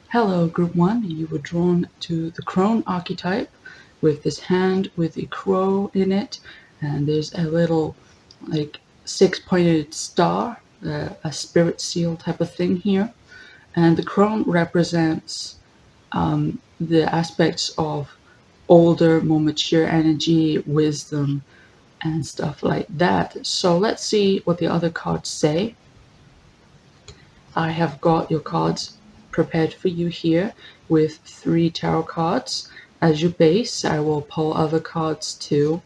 Hello, Group 1. You were drawn to the Crone archetype with this hand with a crow in it, and there's a little, like, six-pointed star, a spirit seal type of thing here. And the Crone represents the aspects of older, more mature energy, wisdom, and stuff like that. So let's see what the other cards say. I have got your cards prepared for you here with 3 tarot cards as your base. I will pull other cards too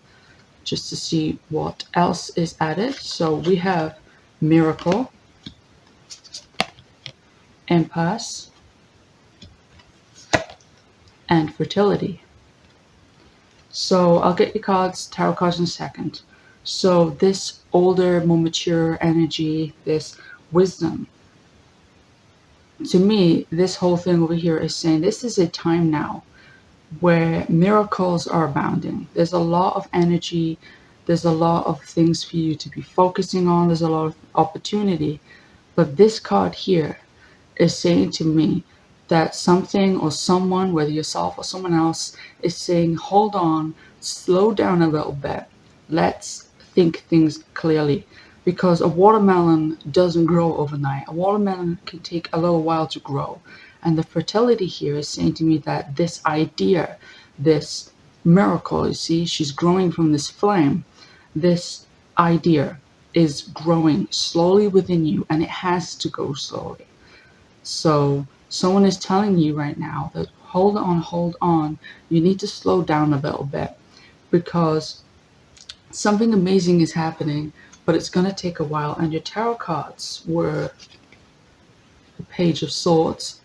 just to see what else is added. So we have Miracle, Impasse, and Fertility. So I'll get your tarot cards in a second. So this older, more mature energy, this wisdom, to me, this whole thing over here is saying this is a time now where miracles are abounding. There's a lot of energy, there's a lot of things for you to be focusing on, there's a lot of opportunity. But this card here is saying to me that something or someone, whether yourself or someone else, is saying, hold on, slow down a little bit. Let's think things clearly. Because a watermelon doesn't grow overnight. A watermelon can take a little while to grow. And the fertility here is saying to me that this idea, this miracle, you see, she's growing from this flame. This idea is growing slowly within you, and it has to go slowly. So someone is telling you right now that hold on, you need to slow down a little bit because something amazing is happening, but it's going to take a while. And your tarot cards were the Page of Swords,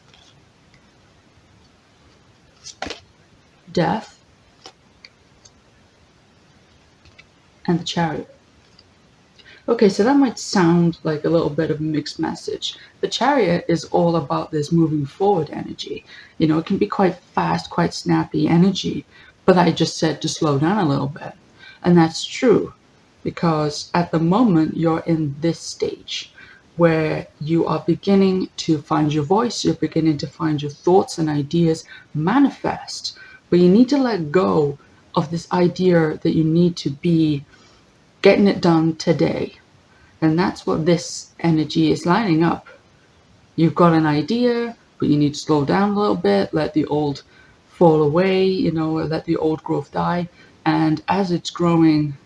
Death, and the Chariot. Okay, so that might sound like a little bit of a mixed message. The Chariot is all about this moving forward energy. You know, it can be quite fast, quite snappy energy, but I just said to slow down a little bit. And that's true, because at the moment you're in this stage where you are beginning to find your voice, you're beginning to find your thoughts and ideas manifest. But you need to let go of this idea that you need to be getting it done today. And that's what this energy is lining up. You've got an idea, but you need to slow down a little bit, let the old fall away, you know, let the old growth die. And as it's growing,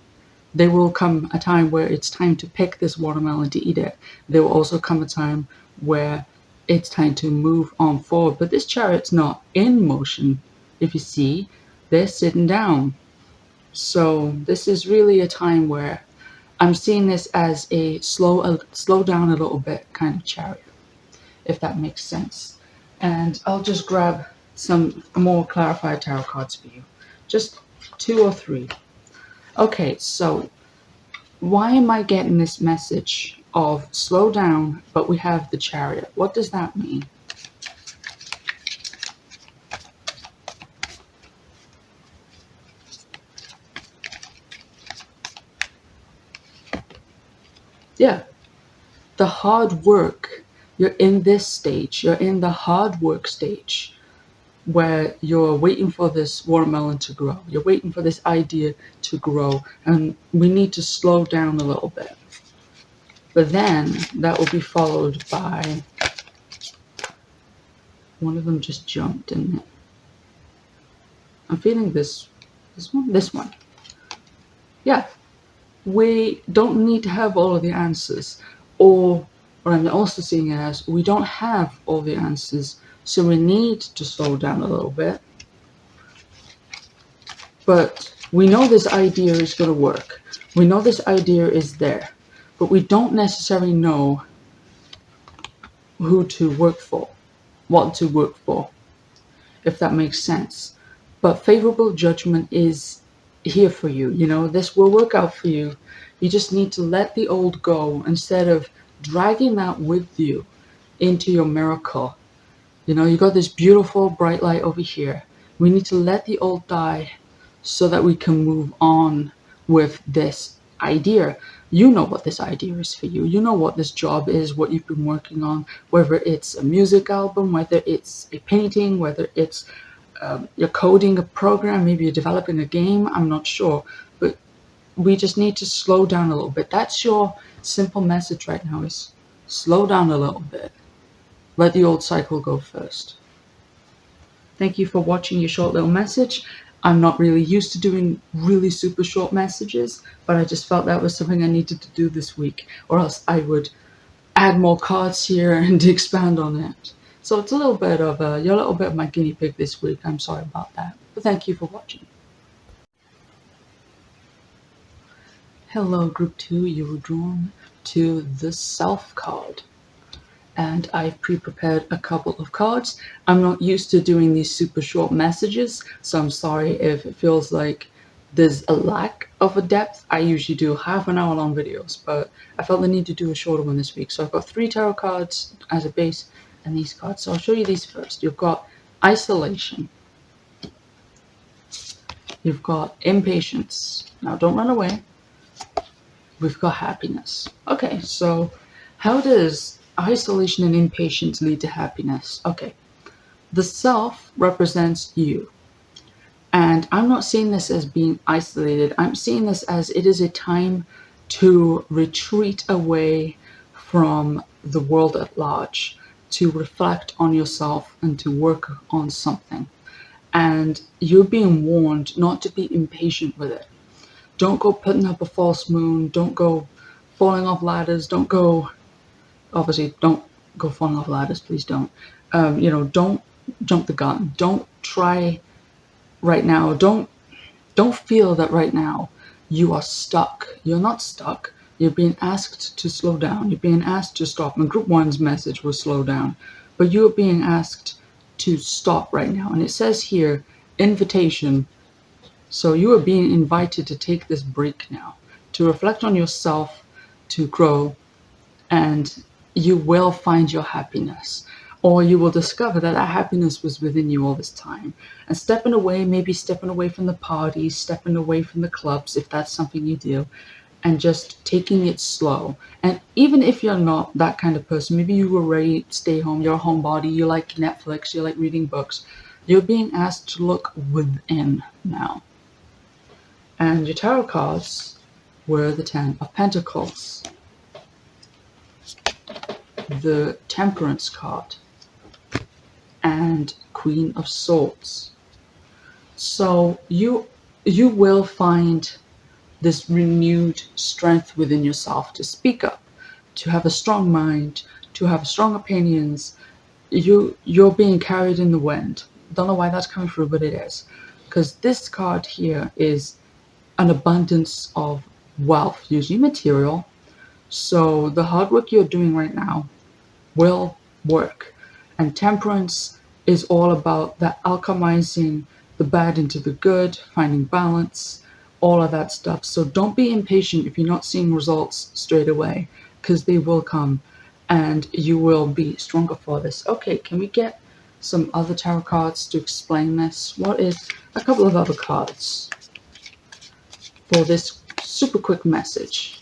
there will come a time where it's time to pick this watermelon to eat it. There will also come a time where it's time to move on forward. But this chariot's not in motion. If you see, they're sitting down. So this is really a time where I'm seeing this as a slow down a little bit kind of chariot, if that makes sense. And I'll just grab some more clarified tarot cards for you. Just 2 or 3. Okay, so why am I getting this message of slow down, but we have the Chariot? What does that mean? Yeah, the hard work. You're in this stage. You're in the hard work stage where you're waiting for this watermelon to grow. You're waiting for this idea to grow. And we need to slow down a little bit. But then that will be followed by, one of them just jumped, didn't it? I'm feeling this one. Yeah, we don't need to have all of the answers. Or what I'm also seeing as, we don't have all the answers, so we need to slow down a little bit. But we know this idea is going to work. We know this idea is there, but we don't necessarily know who to work for, what to work for, if that makes sense. But favorable judgment is here for you. You know, this will work out for you. You just need to let the old go instead of dragging that with you into your miracle. You know, you got this beautiful bright light over here. We need to let the old die so that we can move on with this idea. You know what this idea is for you. You know what this job is, what you've been working on, whether it's a music album, whether it's a painting, whether it's you're coding a program, maybe you're developing a game, I'm not sure. But we just need to slow down a little bit. That's your simple message right now, is slow down a little bit. Let the old cycle go first. Thank you for watching your short little message. I'm not really used to doing really super short messages, but I just felt that was something I needed to do this week, or else I would add more cards here and expand on it. So it's a little bit of you're a little bit of my guinea pig this week. I'm sorry about that, but thank you for watching. Hello, Group 2. You were drawn to the Self card, and I've pre-prepared a couple of cards. I'm not used to doing these super short messages, so I'm sorry if it feels like there's a lack of a depth. I usually do half an hour long videos, but I felt the need to do a shorter one this week. So I've got 3 tarot cards as a base and these cards. So I'll show you these first. You've got isolation. You've got impatience. Now don't run away. We've got happiness. Okay, so how does isolation and impatience lead to happiness? Okay, the self represents you. And I'm not seeing this as being isolated. I'm seeing this as it is a time to retreat away from the world at large, to reflect on yourself and to work on something. And you're being warned not to be impatient with it. Don't go putting up a false moon. Don't go falling off ladders. Don't go, obviously, don't go falling off ladders. Please don't. Don't jump the gun. Don't try right now. Don't feel that right now you are stuck. You're not stuck. You're being asked to slow down. You're being asked to stop. And Group 1's message was slow down. But you're being asked to stop right now. And it says here, invitation. So you are being invited to take this break now, to reflect on yourself, to grow, and you will find your happiness. Or you will discover that that happiness was within you all this time. And stepping away, maybe stepping away from the parties, stepping away from the clubs, if that's something you do, and just taking it slow. And even if you're not that kind of person, maybe you were ready to stay home, you're a homebody, you like Netflix, you like reading books, you're being asked to look within now. And your tarot cards were the 10 of Pentacles, the Temperance card, and Queen of Swords. So you will find this renewed strength within yourself to speak up, to have a strong mind, to have strong opinions. You're being carried in the wind. Don't know why that's coming through, but it is. Because this card here is an abundance of wealth, usually material. So the hard work you're doing right now will work. And temperance is all about that alchemizing the bad into the good, finding balance, all of that stuff. So don't be impatient if you're not seeing results straight away, because they will come and you will be stronger for this. Okay, can we get some other tarot cards to explain this? What is a couple of other cards for this super quick message?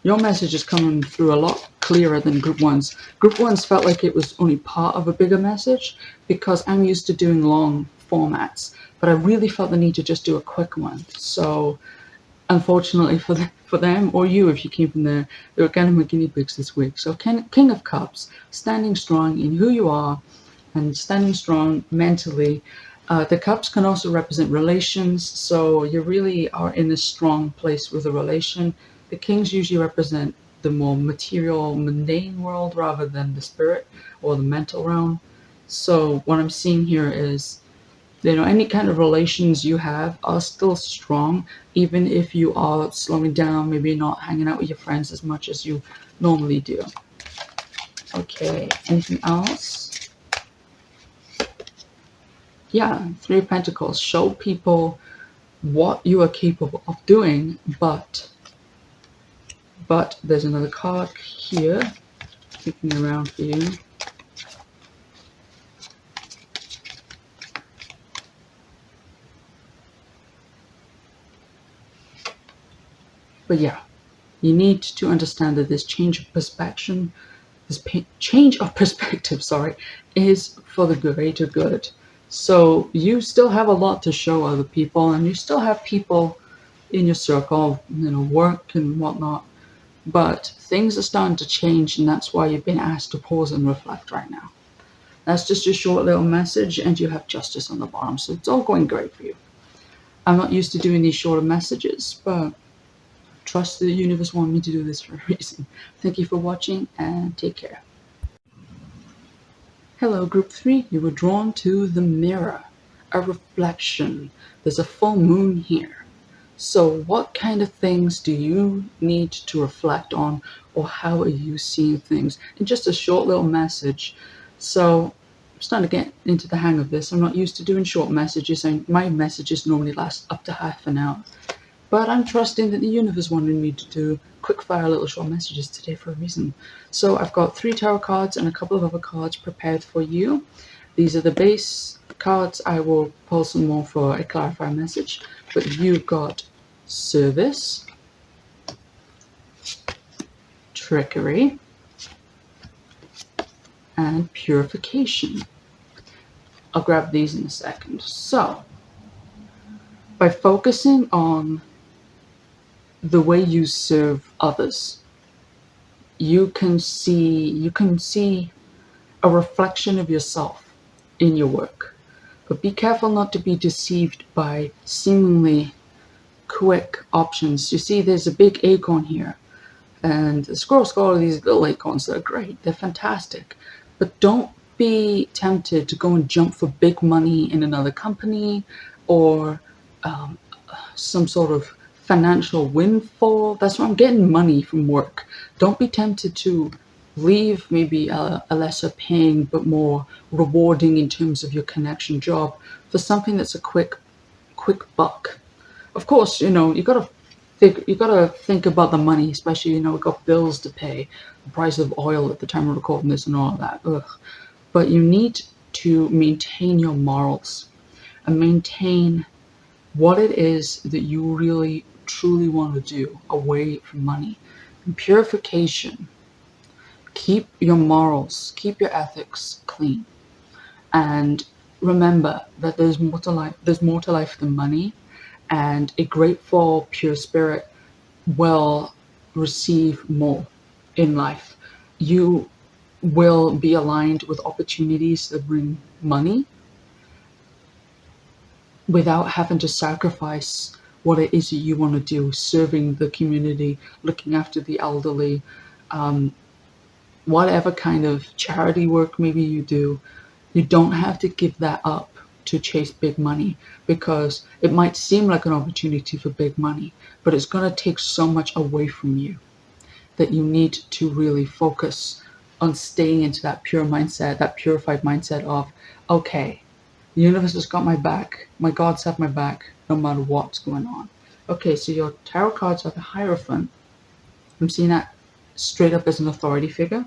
Your message is coming through a lot clearer than Group 1's. Group 1's felt like it was only part of a bigger message because I'm used to doing long formats, but I really felt the need to just do a quick one. So unfortunately for them, or you if you came from there, they were kind of my guinea pigs this week. So King of Cups, standing strong in who you are and standing strong mentally. The cups can also represent relations, so you really are in a strong place with a relation. The kings usually represent the more material, mundane world rather than the spirit or the mental realm. So what I'm seeing here is, any kind of relations you have are still strong, even if you are slowing down, maybe not hanging out with your friends as much as you normally do. Okay, anything else? Yeah, 3 of Pentacles. Show people what you are capable of doing, but there's another card here, kicking around for you. But yeah, you need to understand that this change of perspective, change of perspective, sorry, is for the greater good. So you still have a lot to show other people, and you still have people in your circle, work and whatnot. But things are starting to change, and that's why you've been asked to pause and reflect right now. That's just a short little message, and you have justice on the bottom, so it's all going great for you. I'm not used to doing these shorter messages, but trust the universe wanted me to do this for a reason. Thank you for watching, and take care. Hello, group 3. You were drawn to the mirror, a reflection. There's a full moon here. So what kind of things do you need to reflect on, or how are you seeing things? And just a short little message. So I'm starting to get into the hang of this. I'm not used to doing short messages, and my messages normally last up to half an hour. But I'm trusting that the universe wanted me to do quick fire little short messages today for a reason. So I've got 3 tarot cards and a couple of other cards prepared for you. These are the base cards. I will pull some more for a clarifier message. But you've got service, trickery, and purification. I'll grab these in a second. So by focusing on the way you serve others, you can see a reflection of yourself in your work. But be careful not to be deceived by seemingly quick options. You see, there's a big acorn here, and the squirrel's got all these little acorns that are great. They're fantastic. But don't be tempted to go and jump for big money in another company, or some sort of financial windfall. That's why I'm getting money from work. Don't be tempted to leave maybe a lesser paying but more rewarding in terms of your connection job for something that's a quick buck. Of course, you gotta think about the money, especially we've got bills to pay, the price of oil at the time of recording this and all of that. Ugh. But you need to maintain your morals and maintain what it is that you really truly want to do away from money. And purification. Keep your morals, keep your ethics clean. And remember that there's more to life. There's more to life than money, and a grateful, pure spirit will receive more in life. You will be aligned with opportunities that bring money without having to sacrifice what it is that you want to do, serving the community, looking after the elderly, whatever kind of charity work maybe you do. You don't have to give that up to chase big money, because it might seem like an opportunity for big money, but it's going to take so much away from you that you need to really focus on staying into that pure mindset, that purified mindset of, okay, the universe has got my back, my gods have my back, no matter what's going on. Okay, so your tarot cards are the Hierophant. I'm seeing that straight up as an authority figure.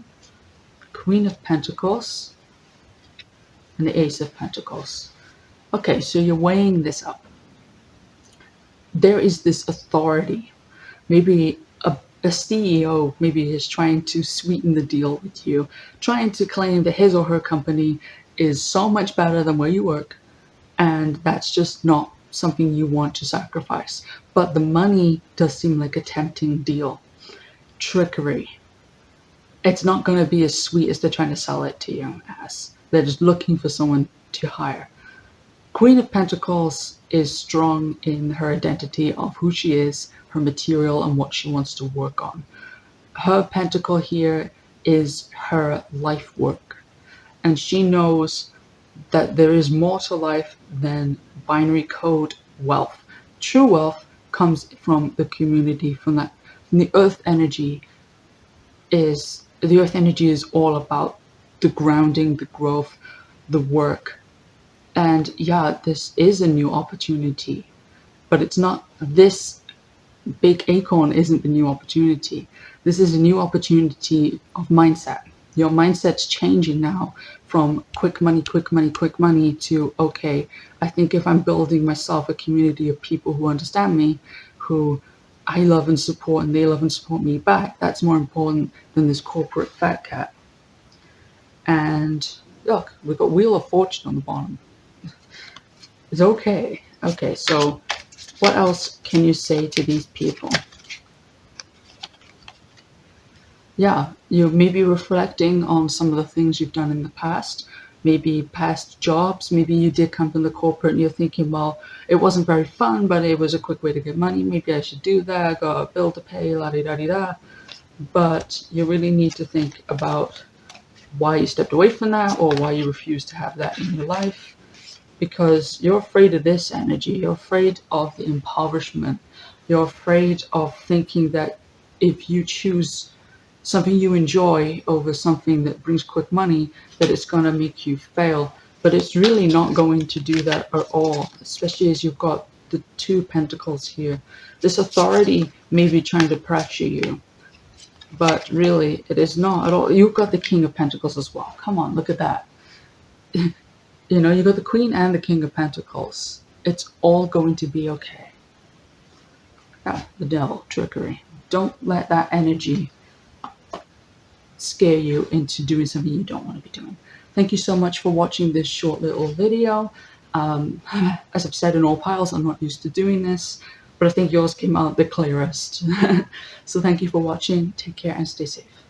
Queen of Pentacles and the Ace of Pentacles. Okay, so you're weighing this up. There is this authority. Maybe a CEO maybe is trying to sweeten the deal with you, trying to claim that his or her company is so much better than where you work, and that's just not something you want to sacrifice. But the money does seem like a tempting deal. Trickery. It's not going to be as sweet as they're trying to sell it to you as. They're just looking for someone to hire. Queen of Pentacles is strong in her identity of who she is, her material, and what she wants to work on. Her pentacle here is her life work, and she knows that there is more to life than binary code wealth. True wealth comes from the community, from the earth energy. The earth energy is all about the grounding, the growth, the work. And yeah, this is a new opportunity, but it's not. This big acorn isn't the new opportunity. This is a new opportunity of mindset. Your mindset's changing now from quick money to, okay, I think if I'm building myself a community of people who understand me, who I love and support and they love and support me back. That's more important than this corporate fat cat. And look, we've got Wheel of Fortune on the bottom. It's okay. Okay, so what else can you say to these people? Yeah, you may be reflecting on some of the things you've done in the past, maybe past jobs. Maybe you did come from the corporate and you're thinking, well, it wasn't very fun, but it was a quick way to get money. Maybe I should do that. I got a bill to pay, la di da di da. But you really need to think about why you stepped away from that or why you refuse to have that in your life. Because you're afraid of this energy. You're afraid of the impoverishment. You're afraid of thinking that if you choose something you enjoy over something that brings quick money, that it's going to make you fail. But it's really not going to do that at all, especially as you've got the two pentacles here. This authority may be trying to pressure you, but really it is not at all. You've got the King of Pentacles as well. Come on, look at that. You know, you got the Queen and the King of Pentacles. It's all going to be okay. Ah, the Devil, trickery. Don't let that energy scare you into doing something you don't want to be doing. Thank you so much for watching this short little video. As I've said in all piles, I'm not used to doing this, but I think yours came out the clearest. So thank you for watching. Take care and stay safe.